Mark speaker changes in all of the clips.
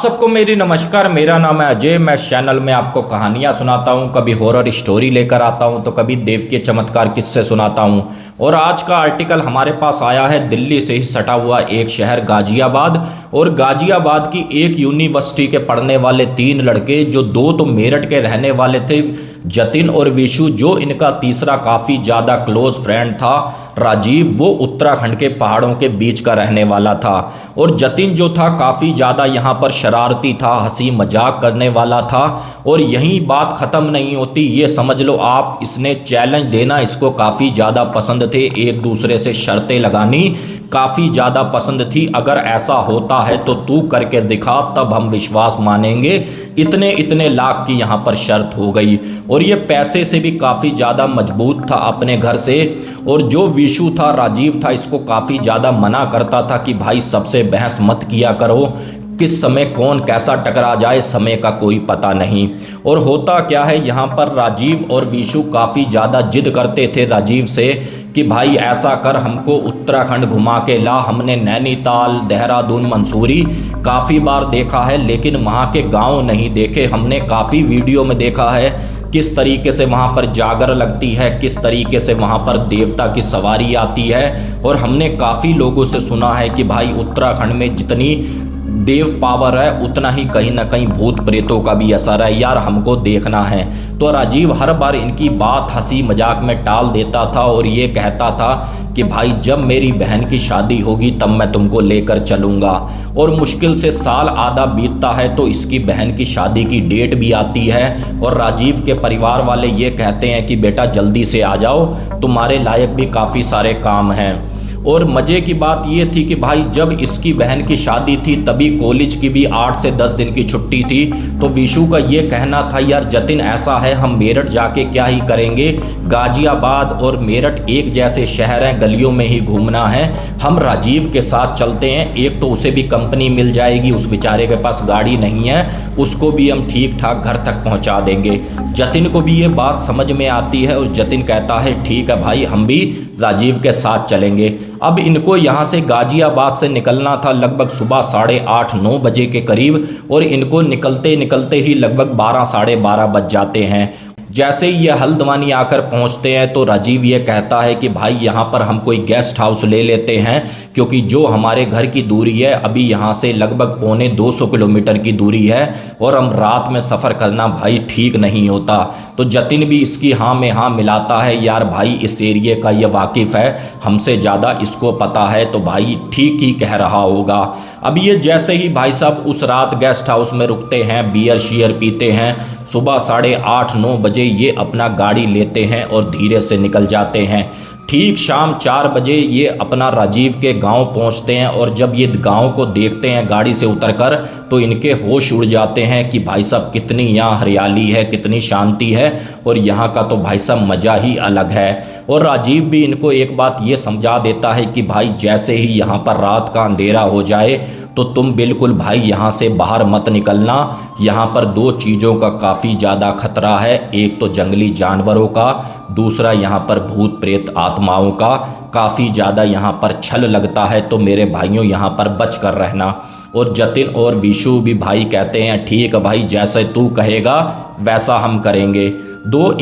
Speaker 1: सबको मेरी नमस्कार। मेरा नाम है अजय। मैं इस चैनल में आपको कहानियाँ सुनाता हूँ, कभी हॉरर स्टोरी लेकर आता हूँ तो कभी देव के चमत्कार किस्से सुनाता हूँ। और आज का आर्टिकल हमारे पास आया है दिल्ली से ही सटा हुआ एक शहर गाजियाबाद। और गाजियाबाद की एक यूनिवर्सिटी के पढ़ने वाले तीन लड़के, जो दो तो मेरठ के रहने वाले थे, जतिन और विशु, जो इनका तीसरा काफ़ी ज़्यादा क्लोज फ्रेंड था राजीव, वो उत्तराखंड के पहाड़ों के बीच का रहने वाला था। और जतिन जो था काफ़ी ज़्यादा यहाँ पर शरारती था, हंसी मजाक करने वाला था। और यही बात ख़त्म नहीं होती, ये समझ लो आप, इसने चैलेंज देना इसको काफ़ी ज़्यादा पसंद थे, एक दूसरे से शर्तें लगानी काफ़ी ज़्यादा पसंद थी। अगर ऐसा होता है तो तू करके दिखा, तब हम विश्वास मानेंगे। इतने इतने लाख की यहाँ पर शर्त हो गई। और ये पैसे से भी काफ़ी ज़्यादा मजबूत था अपने घर से। और जो विशु था, राजीव था, इसको काफ़ी ज़्यादा मना करता था कि भाई सबसे बहस मत किया करो, किस समय कौन कैसा टकरा जाए, समय का कोई पता नहीं। और होता क्या है, यहाँ पर राजीव और विशु काफ़ी ज़्यादा जिद करते थे राजीव से कि भाई ऐसा कर, हमको उत्तराखंड घुमा के ला। हमने नैनीताल, देहरादून, मंसूरी काफ़ी बार देखा है, लेकिन वहाँ के गांव नहीं देखे। हमने काफ़ी वीडियो में देखा है किस तरीके से वहाँ पर जागर लगती है, किस तरीके से वहाँ पर देवता की सवारी आती है। और हमने काफ़ी लोगों से सुना है कि भाई उत्तराखंड में जितनी देव पावर है, उतना ही कहीं ना कहीं भूत प्रेतों का भी असर है यार, हमको देखना है। तो राजीव हर बार इनकी बात हंसी मजाक में टाल देता था और ये कहता था कि भाई जब मेरी बहन की शादी होगी तब मैं तुमको लेकर चलूँगा। और मुश्किल से साल आधा बीतता है तो इसकी बहन की शादी की डेट भी आती है। और राजीव के परिवार वाले ये कहते हैं कि बेटा जल्दी से आ जाओ, तुम्हारे लायक भी काफ़ी सारे काम हैं। और मज़े की बात ये थी कि भाई जब इसकी बहन की शादी थी तभी कॉलेज की भी 8 से 10 दिन की छुट्टी थी। तो विशु का ये कहना था यार जतिन, ऐसा है हम मेरठ जाके क्या ही करेंगे, गाजियाबाद और मेरठ एक जैसे शहर हैं, गलियों में ही घूमना है, हम राजीव के साथ चलते हैं। एक तो उसे भी कंपनी मिल जाएगी, उस बेचारे के पास गाड़ी नहीं है, उसको भी हम ठीक ठाक घर तक पहुंचा देंगे। जतिन को भी ये बात समझ में आती है और जतिन कहता है ठीक है भाई, हम भी राजीव के साथ चलेंगे। अब इनको यहाँ से गाजियाबाद से निकलना था लगभग सुबह 8:30-9 बजे के करीब। और इनको निकलते निकलते ही लगभग 12-12:30 बज जाते हैं। जैसे ही ये हल्द्वानी आकर पहुंचते हैं तो राजीव ये कहता है कि भाई यहाँ पर हम कोई गेस्ट हाउस ले लेते हैं, क्योंकि जो हमारे घर की दूरी है अभी यहाँ से लगभग 250 किलोमीटर की दूरी है और हम रात में सफ़र करना भाई ठीक नहीं होता। तो जतिन भी इसकी हाँ में हाँ मिलाता है, यार भाई इस एरिए का ये वाकिफ़ है, हमसे ज़्यादा इसको पता है, तो भाई ठीक ही कह रहा होगा। अब ये जैसे ही भाई साहब उस रात गेस्ट हाउस में रुकते हैं, बियर शियर पीते हैं, सुबह 8:30-9 बजे ये अपना गाड़ी लेते हैं और धीरे से निकल जाते हैं। ठीक शाम 4 बजे ये अपना राजीव के गांव पहुंचते हैं। और जब ये गांव को देखते हैं गाड़ी से उतरकर तो इनके होश उड़ जाते हैं कि भाई साहब कितनी यहाँ हरियाली है, कितनी शांति है, और यहाँ का तो भाई साहब मज़ा ही अलग है। और राजीव भी इनको एक बात ये समझा देता है कि भाई जैसे ही यहाँ पर रात का अंधेरा हो जाए तो तुम बिल्कुल भाई यहाँ से बाहर मत निकलना। यहाँ पर 2 चीज़ों का काफ़ी ज़्यादा खतरा है, एक तो जंगली जानवरों का, दूसरा यहाँ पर भूत प्रेत आत्माओं का काफ़ी ज़्यादा यहाँ पर छल लगता है, तो मेरे भाइयों यहाँ पर बच कर रहना। और जतिन और विशु भी भाई कहते हैं ठीक है भाई, जैसे तू कहेगा वैसा हम करेंगे।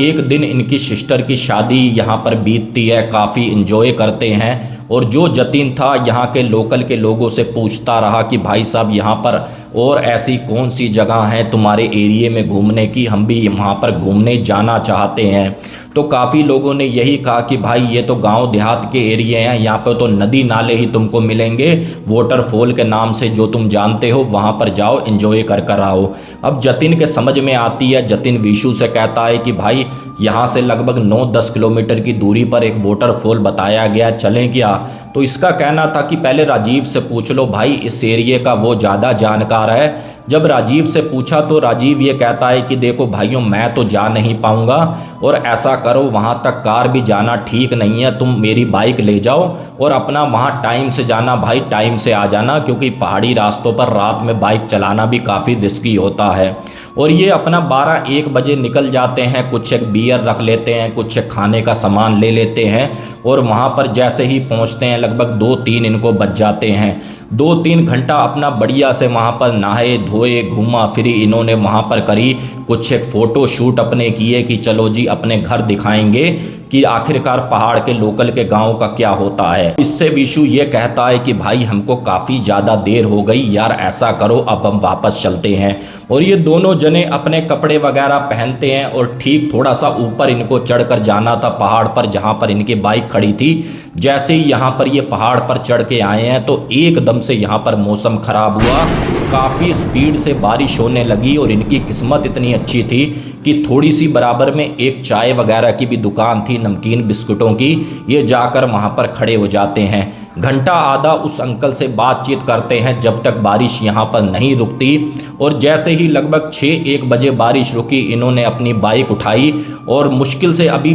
Speaker 1: एक दिन इनकी सिस्टर की शादी यहाँ पर बीतती है, काफ़ी इन्जॉय करते हैं। और जो जतिन था यहाँ के लोकल के लोगों से पूछता रहा कि भाई साहब यहाँ पर और ऐसी कौन सी जगह है तुम्हारे एरिए में घूमने की, हम भी वहाँ पर घूमने जाना चाहते हैं। तो काफ़ी लोगों ने यही कहा कि भाई ये तो गांव देहात के एरिए हैं, यहाँ पर तो नदी नाले ही तुमको मिलेंगे, वाटरफॉल के नाम से जो तुम जानते हो वहाँ पर जाओ, एंजॉय कर कर आओ। अब जतिन के समझ में आती है, जतिन विशु से कहता है कि भाई यहाँ से लगभग 9-10 किलोमीटर की दूरी पर एक वाटरफॉल बताया गया, चलें क्या? तो इसका कहना था कि पहले राजीव से पूछ लो भाई, इस एरिए का वो ज़्यादा जानकार है। जब राजीव से पूछा तो राजीव ये कहता है कि देखो भाइयों, मैं तो जा नहीं पाऊँगा, और ऐसा करो वहाँ तक कार भी जाना ठीक नहीं है, तुम मेरी बाइक ले जाओ और अपना वहाँ टाइम से जाना भाई, टाइम से आ जाना, क्योंकि पहाड़ी रास्तों पर रात में बाइक चलाना भी काफ़ी रिस्की होता है। और ये अपना 12-1 बजे निकल जाते हैं, कुछ एक बियर रख लेते हैं, कुछ एक खाने का सामान ले लेते हैं और वहाँ पर जैसे ही पहुँचते हैं लगभग 2-3 इनको बज जाते हैं। 2-3 घंटा अपना बढ़िया से वहाँ पर नहाए धोए घूमा फिरी इन्होंने वहाँ पर करी, कुछ एक फ़ोटो शूट अपने किए कि चलो जी अपने घर दिखाएंगे कि आखिरकार पहाड़ के लोकल के गांव का क्या होता है। इससे विशु ये कहता है कि भाई हमको काफ़ी ज़्यादा देर हो गई यार, ऐसा करो अब हम वापस चलते हैं। और ये दोनों जने अपने कपड़े वगैरह पहनते हैं और ठीक थोड़ा सा ऊपर इनको चढ़कर जाना था पहाड़ पर जहाँ पर इनकी बाइक खड़ी थी। जैसे ही यहाँ पर ये पहाड़ पर चढ़ के आए हैं तो एकदम से यहाँ पर मौसम खराब हुआ, काफ़ी स्पीड से बारिश होने लगी और इनकी किस्मत इतनी अच्छी थी कि थोड़ी सी बराबर में एक चाय वगैरह की भी दुकान थी, नमकीन बिस्कुटों की। ये जाकर वहाँ पर खड़े हो जाते हैं, घंटा आधा उस अंकल से बातचीत करते हैं जब तक बारिश यहाँ पर नहीं रुकती। और जैसे ही लगभग 6-1 बजे बारिश रुकी इन्होंने अपनी बाइक उठाई और मुश्किल से अभी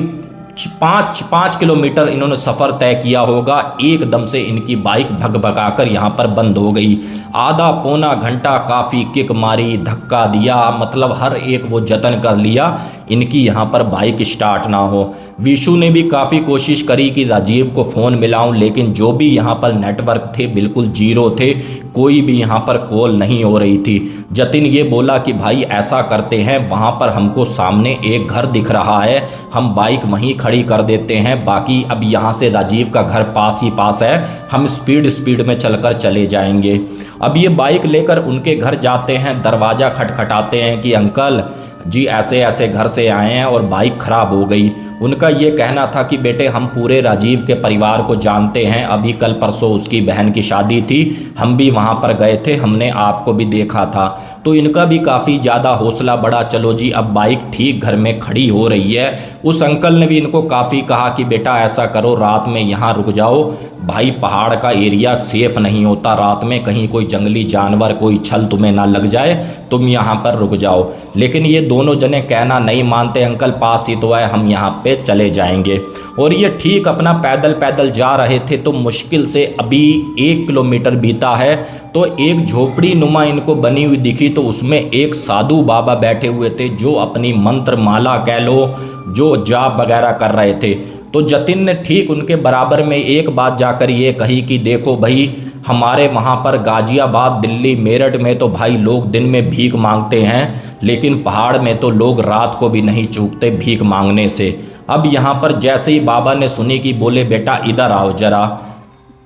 Speaker 1: 5 किलोमीटर इन्होंने सफ़र तय किया होगा, एकदम से इनकी बाइक भगभगाकर यहाँ पर बंद हो गई। आधा पौना घंटा काफ़ी किक मारी, धक्का दिया, मतलब हर एक वो जतन कर लिया इनकी यहाँ पर बाइक स्टार्ट ना हो। विशु ने भी काफ़ी कोशिश करी कि राजीव को फ़ोन मिलाऊं, लेकिन जो भी यहाँ पर नेटवर्क थे बिल्कुल जीरो थे, कोई भी यहाँ पर कॉल नहीं हो रही थी। जतिन ये बोला कि भाई ऐसा करते हैं, वहाँ पर हमको सामने एक घर दिख रहा है, हम बाइक वहीं खड़ी कर देते हैं, बाकी अब यहाँ से राजीव का घर पास ही पास है, हम स्पीड में चलकर चले जाएंगे। अब ये बाइक लेकर उनके घर जाते हैं, दरवाज़ा खटखटाते हैं कि अंकल जी ऐसे ऐसे घर से आए हैं और बाइक ख़राब हो गई। उनका ये कहना था कि बेटे हम पूरे राजीव के परिवार को जानते हैं, अभी कल परसों उसकी बहन की शादी थी, हम भी वहाँ पर गए थे, हमने आपको भी देखा था। तो इनका भी काफ़ी ज़्यादा हौसला बढ़ा, चलो जी अब बाइक ठीक घर में खड़ी हो रही है। उस अंकल ने भी इनको काफ़ी कहा कि बेटा ऐसा करो रात में यहाँ रुक जाओ, भाई पहाड़ का एरिया सेफ नहीं होता रात में, कहीं कोई जंगली जानवर कोई छल तुम्हें ना लग जाए, तुम यहाँ पर रुक जाओ। लेकिन ये दोनों जने कहना नहीं मानते, अंकल पास ही तो है, हम यहाँ पे चले जाएंगे। और ये ठीक अपना पैदल पैदल जा रहे थे तो मुश्किल से अभी 1 किलोमीटर बीता है तो एक झोपड़ी नुमा इनको बनी हुई दिखी, तो उसमें एक साधु बाबा बैठे हुए थे जो अपनी मंत्र माला कह लो, जो जाप वगैरह कर रहे थे। तो जतिन ने ठीक उनके बराबर में एक बात जाकर ये कही कि देखो भाई, हमारे वहाँ पर गाजियाबाद, दिल्ली, मेरठ में तो भाई लोग दिन में भीख मांगते हैं, लेकिन पहाड़ में तो लोग रात को भी नहीं चूकते भीख मांगने से। अब यहाँ पर जैसे ही बाबा ने सुनी कि बोले बेटा इधर आओ जरा।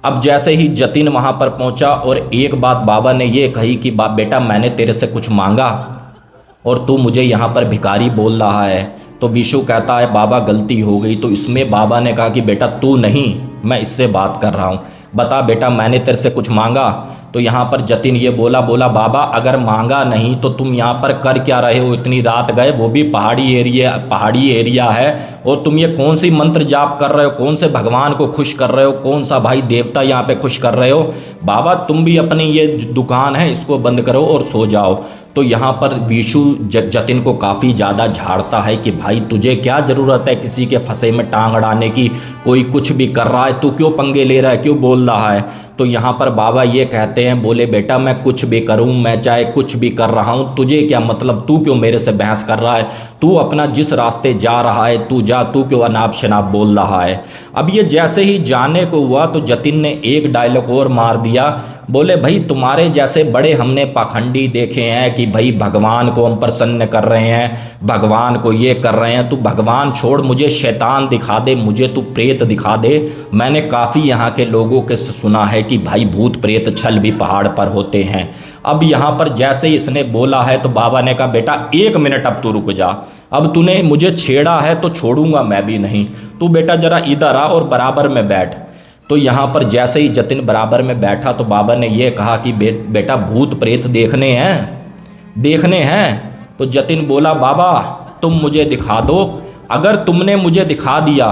Speaker 1: अब जैसे ही जतिन वहाँ पर पहुँचा और एक बात बाबा ने ये कही कि बेटा मैंने तेरे से कुछ मांगा और तू मुझे यहाँ पर भिखारी बोल रहा है। तो विशु कहता है बाबा गलती हो गई। तो इसमें बाबा ने कहा कि बेटा तू नहीं, मैं इससे बात कर रहा हूँ, बता बेटा मैंने तेरे से कुछ मांगा। तो यहाँ पर जतिन ये बोला बाबा अगर मांगा नहीं तो तुम यहाँ पर कर क्या रहे हो, इतनी रात गए, वो भी पहाड़ी एरिया है, और तुम ये कौन सी मंत्र जाप कर रहे हो, कौन से भगवान को खुश कर रहे हो, कौन सा भाई देवता यहाँ पे खुश कर रहे हो। बाबा तुम भी अपनी ये दुकान है इसको बंद करो और सो जाओ। तो यहाँ पर विशु जतिन को काफ़ी ज़्यादा झाड़ता है कि भाई तुझे क्या ज़रूरत है किसी के फंसे में टांग अड़ाने की, कोई कुछ भी कर रहा है, तू क्यों पंगे ले रहा है, क्यों बोल रहा है। तो यहाँ पर बाबा ये कहते हैं, बोले बेटा मैं कुछ भी करूँ, मैं चाहे कुछ भी कर रहा हूँ, तुझे क्या मतलब, तू क्यों मेरे से बहस कर रहा है, तू अपना जिस रास्ते जा रहा है तू जा, तू क्यों अनाप शनाप बोल रहा है। अब ये जैसे ही जाने को हुआ तो जतिन ने एक डायलॉग और मार दिया, बोले भाई तुम्हारे जैसे बड़े हमने पाखंडी देखे हैं कि भाई भगवान को हम प्रसन्न कर रहे हैं, भगवान को ये कर रहे हैं, तू भगवान छोड़ मुझे शैतान दिखा दे, मुझे तू प्रेत दिखा दे। मैंने काफ़ी यहाँ के लोगों के सुना है कि भाई भूत प्रेत छल भी पहाड़ पर होते हैं। अब यहाँ पर जैसे ही इसने बोला है तो बाबा ने कहा बेटा 1 मिनट अब तू रुक जा, अब तूने मुझे छेड़ा है तो छोड़ूंगा मैं भी नहीं, तू बेटा जरा इधर आ और बराबर में बैठ। तो यहाँ पर जैसे ही जतिन बराबर में बैठा तो बाबा ने ये कहा कि बेटा भूत प्रेत देखने हैं। तो जतिन बोला बाबा तुम मुझे दिखा दो, अगर तुमने मुझे दिखा दिया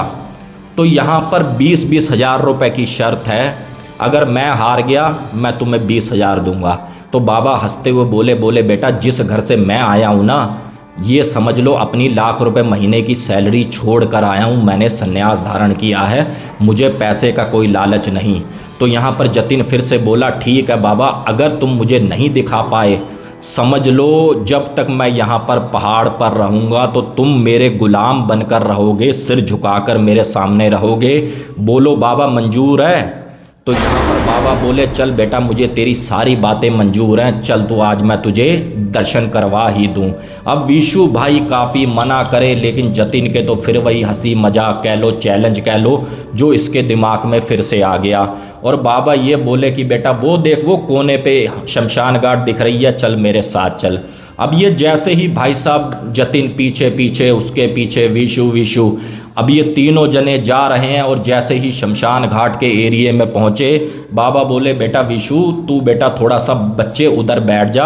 Speaker 1: तो यहाँ पर 20-20 हज़ार रुपये की शर्त है, अगर मैं हार गया मैं तुम्हें 20 हज़ार दूंगा। तो बाबा हंसते हुए बोले बेटा जिस घर से मैं आया हूँ ना, ये समझ लो अपनी लाख रुपए महीने की सैलरी छोड़ कर आया हूँ, मैंने संन्यास धारण किया है, मुझे पैसे का कोई लालच नहीं। तो यहाँ पर जतिन फिर से बोला ठीक है बाबा, अगर तुम मुझे नहीं दिखा पाए समझ लो जब तक मैं यहाँ पर पहाड़ पर रहूँगा तो तुम मेरे गुलाम बनकर रहोगे, सिर झुकाकर मेरे सामने रहोगे। बोलो बाबा मंजूर है? तो यहाँ पर बाबा बोले चल बेटा, मुझे तेरी सारी बातें मंजूर हैं, चल तो आज मैं तुझे दर्शन करवा ही दूँ। अब विशु भाई काफ़ी मना करे, लेकिन जतिन के तो फिर वही हंसी मजाक कह लो, चैलेंज कह लो, जो इसके दिमाग में फिर से आ गया। और बाबा ये बोले कि बेटा वो देख, वो कोने पे शमशान घाट दिख रही है, चल मेरे साथ चल। अब ये जैसे ही भाई साहब जतिन पीछे पीछे, उसके पीछे विशु, अब ये तीनों जने जा रहे हैं और जैसे ही शमशान घाट के एरिए में पहुँचे, बाबा बोले बेटा विशु, तू बेटा थोड़ा सा बच्चे उधर बैठ जा।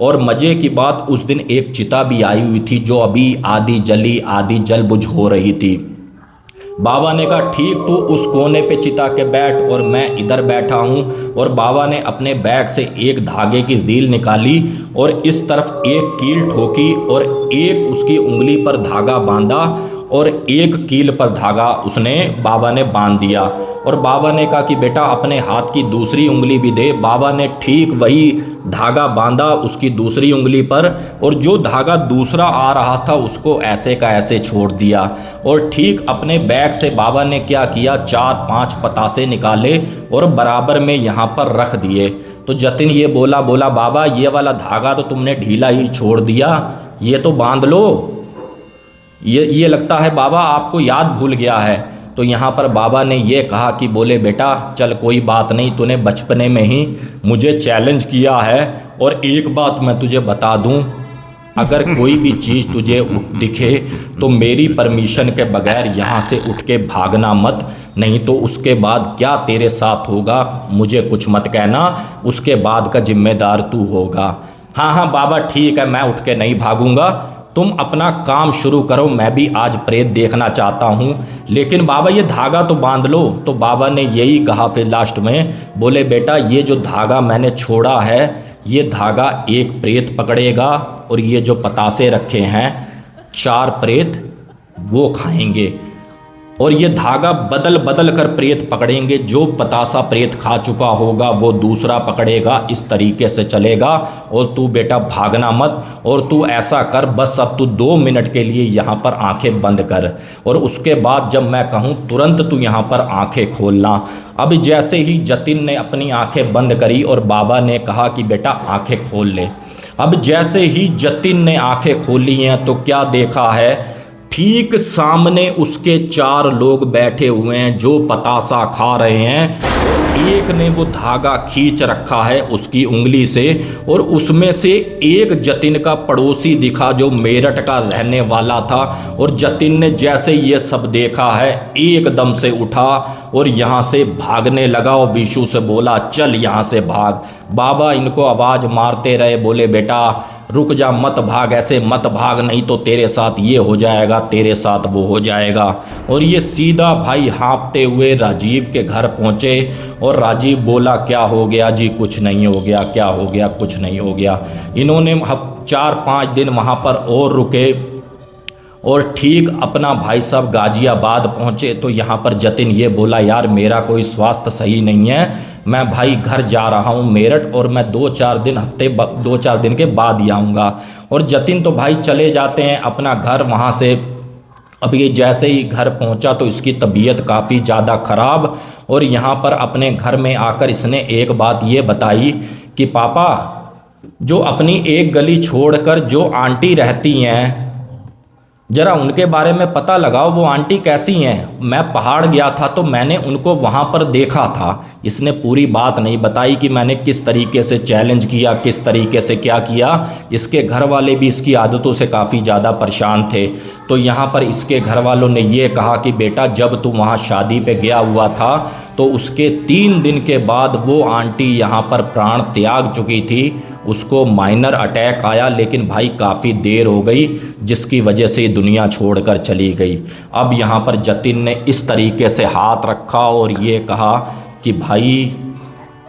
Speaker 1: और मज़े की बात, उस दिन एक चिता भी आई हुई थी जो अभी आधी जली आधी जल बुझ हो रही थी। बाबा ने कहा ठीक, तू उस कोने पे चिता के बैठ और मैं इधर बैठा हूँ। और बाबा ने अपने बैग से एक धागे की रील निकाली और इस तरफ एक कील ठोकी और एक उसकी उंगली पर धागा बांधा और एक कील पर धागा उसने बाबा ने बांध दिया। और बाबा ने कहा कि बेटा अपने हाथ की दूसरी उंगली भी दे। बाबा ने ठीक वही धागा बांधा उसकी दूसरी उंगली पर, और जो धागा दूसरा आ रहा था उसको ऐसे का ऐसे छोड़ दिया। और ठीक अपने बैग से बाबा ने क्या किया, 4-5 पतासे निकाले और बराबर में यहाँ पर रख दिए। तो जतिन ये बोला बाबा ये वाला धागा तो तुमने ढीला ही छोड़ दिया, ये तो बांध लो। ये लगता है बाबा आपको याद भूल गया है। तो यहाँ पर बाबा ने ये कहा कि बोले बेटा चल कोई बात नहीं, तूने बचपने में ही मुझे चैलेंज किया है, और एक बात मैं तुझे बता दूँ, अगर कोई भी चीज़ तुझे दिखे तो मेरी परमिशन के बगैर यहाँ से उठ के भागना मत, नहीं तो उसके बाद क्या तेरे साथ होगा मुझे कुछ मत कहना, उसके बाद का जिम्मेदार तू होगा। हाँ बाबा ठीक है, मैं उठ के नहीं भागूंगा, तुम अपना काम शुरू करो, मैं भी आज प्रेत देखना चाहता हूँ, लेकिन बाबा ये धागा तो बांध लो। तो बाबा ने यही कहा फिर लास्ट में, बोले बेटा ये जो धागा मैंने छोड़ा है ये धागा एक प्रेत पकड़ेगा, और ये जो पतासे रखे हैं 4 प्रेत वो खाएंगे, और ये धागा बदल बदल कर प्रेत पकड़ेंगे। जो पतासा प्रेत खा चुका होगा वो दूसरा पकड़ेगा, इस तरीके से चलेगा। और तू बेटा भागना मत, और तू ऐसा कर बस अब तू 2 मिनट के लिए यहाँ पर आंखें बंद कर, और उसके बाद जब मैं कहूँ तुरंत तू यहाँ पर आंखें खोलना। अब जैसे ही जतिन ने अपनी आंखें बंद करी और बाबा ने कहा कि बेटा आंखें खोल ले, अब जैसे ही जतिन ने आंखें खोली हैं तो क्या देखा है, ठीक सामने उसके 4 लोग बैठे हुए हैं जो पतासा खा रहे हैं। एक ने वो धागा खींच रखा है उसकी उंगली से, और उसमें से एक जतिन का पड़ोसी दिखा जो मेरठ का रहने वाला था। और जतिन ने जैसे ये सब देखा है एकदम से उठा और यहाँ से भागने लगा, और विशु से बोला चल यहाँ से भाग। बाबा इनको आवाज़ मारते रहे, बोले बेटा रुक जा, मत भाग, ऐसे मत भाग, नहीं तो तेरे साथ ये हो जाएगा, तेरे साथ वो हो जाएगा। और ये सीधा भाई हाँफते हुए राजीव के घर पहुँचे, और राजीव बोला क्या हो गया जी, कुछ नहीं हो गया, क्या हो गया, कुछ नहीं हो गया। इन्होंने 4-5 दिन वहाँ पर और रुके, और ठीक अपना भाई साहब गाजियाबाद पहुँचे तो यहाँ पर जतिन ये बोला यार मेरा कोई स्वास्थ्य सही नहीं है, मैं भाई घर जा रहा हूँ मेरठ, और मैं 2-4 दिन के बाद ही आऊँगा। और जतिन तो भाई चले जाते हैं अपना घर वहाँ से। अब ये जैसे ही घर पहुंचा तो इसकी तबीयत काफ़ी ज़्यादा ख़राब, और यहाँ पर अपने घर में आकर इसने एक बात ये बताई कि पापा जो अपनी एक गली छोड़कर जो आंटी रहती हैं ज़रा उनके बारे में पता लगाओ, वो आंटी कैसी हैं। मैं पहाड़ गया था तो मैंने उनको वहाँ पर देखा था। इसने पूरी बात नहीं बताई कि मैंने किस तरीके से चैलेंज किया, किस तरीके से क्या किया। इसके घर वाले भी इसकी आदतों से काफ़ी ज़्यादा परेशान थे। तो यहाँ पर इसके घर वालों ने ये कहा कि बेटा जब तू वहाँ शादी पे गया हुआ था तो उसके 3 दिन के बाद वो आंटी यहाँ पर प्राण त्याग चुकी थी, उसको माइनर अटैक आया, लेकिन भाई काफ़ी देर हो गई जिसकी वजह से दुनिया छोड़कर चली गई। अब यहाँ पर जतिन ने इस तरीके से हाथ रखा और ये कहा कि भाई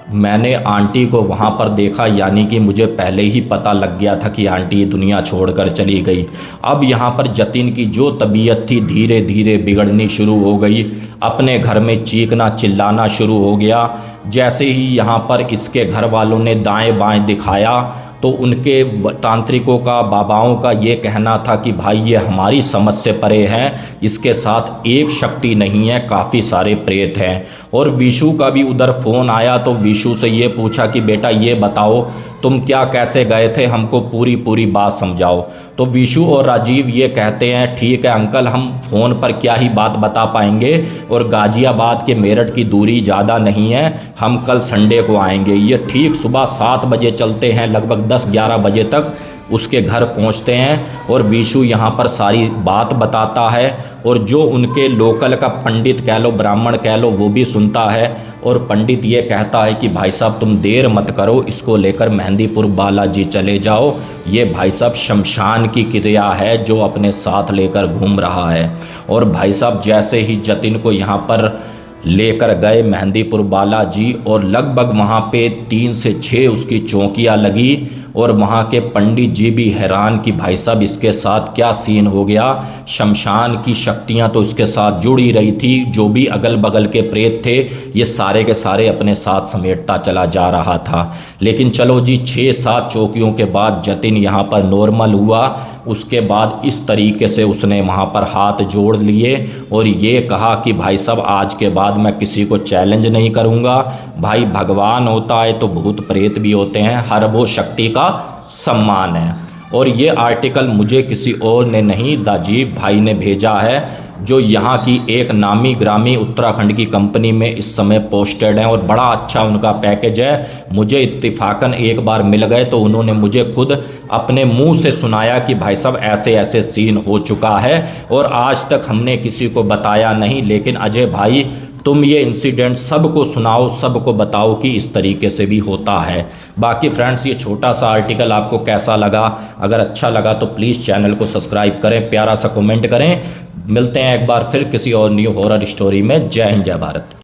Speaker 1: मैंने आंटी को वहाँ पर देखा, यानी कि मुझे पहले ही पता लग गया था कि आंटी दुनिया छोड़कर चली गई। अब यहाँ पर जतिन की जो तबीयत थी धीरे धीरे बिगड़नी शुरू हो गई, अपने घर में चीखना चिल्लाना शुरू हो गया। जैसे ही यहाँ पर इसके घर वालों ने दाएं बाएं दिखाया तो उनके तांत्रिकों का, बाबाओं का ये कहना था कि भाई ये हमारी समझ से परे हैं, इसके साथ एक शक्ति नहीं है, काफ़ी सारे प्रेत हैं। और विशु का भी उधर फ़ोन आया तो विशु से ये पूछा कि बेटा ये बताओ तुम क्या कैसे गए थे, हमको पूरी बात समझाओ। तो विशु और राजीव ये कहते हैं ठीक है अंकल, हम फ़ोन पर क्या ही बात बता पाएंगे, और गाज़ियाबाद के मेरठ की दूरी ज़्यादा नहीं है, हम कल संडे को आएंगे। ये ठीक सुबह 7 बजे चलते हैं, लगभग 10-11 बजे तक उसके घर पहुंचते हैं और विशु यहाँ पर सारी बात बताता है, और जो उनके लोकल का पंडित कह लो, ब्राह्मण कह लो, वो भी सुनता है। और पंडित ये कहता है कि भाई साहब तुम देर मत करो, इसको लेकर मेहंदीपुर बालाजी चले जाओ, ये भाई साहब शमशान की क्रिया है जो अपने साथ लेकर घूम रहा है। और भाई साहब जैसे ही जतिन को यहाँ पर लेकर गए मेहंदीपुर बालाजी, और लगभग वहाँ पे 3 से 6 उसकी चौकियाँ लगी, और वहाँ के पंडित जी भी हैरान कि भाई साहब इसके साथ क्या सीन हो गया। शमशान की शक्तियाँ तो इसके साथ जुड़ी रही थी, जो भी अगल बगल के प्रेत थे ये सारे के सारे अपने साथ समेटता चला जा रहा था। लेकिन चलो जी, 6-7 चौकियों के बाद जतिन यहाँ पर नॉर्मल हुआ। उसके बाद इस तरीके से उसने वहाँ पर हाथ जोड़ लिए और ये कहा कि भाई साहब आज के बाद मैं किसी को चैलेंज नहीं करूँगा। भाई भगवान होता है तो भूत प्रेत भी होते हैं, हर वो शक्ति का सम्मान है। और ये आर्टिकल मुझे किसी और ने नहीं, दाजीब भाई ने भेजा है, जो यहाँ की एक नामी ग्रामी उत्तराखंड की कंपनी में इस समय पोस्टेड हैं, और बड़ा अच्छा उनका पैकेज है। मुझे इत्तिफाकन एक बार मिल गए तो उन्होंने मुझे खुद अपने मुंह से सुनाया कि भाई साहब ऐसे ऐसे सीन हो चुका है, और आज तक हमने किसी को बताया नहीं। लेकिन अजय भाई तुम ये इंसिडेंट सबको सुनाओ, सबको बताओ कि इस तरीके से भी होता है। बाकी फ्रेंड्स ये छोटा सा आर्टिकल आपको कैसा लगा? अगर अच्छा लगा तो प्लीज़ चैनल को सब्सक्राइब करें, प्यारा सा कमेंट करें। मिलते हैं एक बार फिर किसी और न्यू हॉरर स्टोरी में। जय हिंद, जय भारत।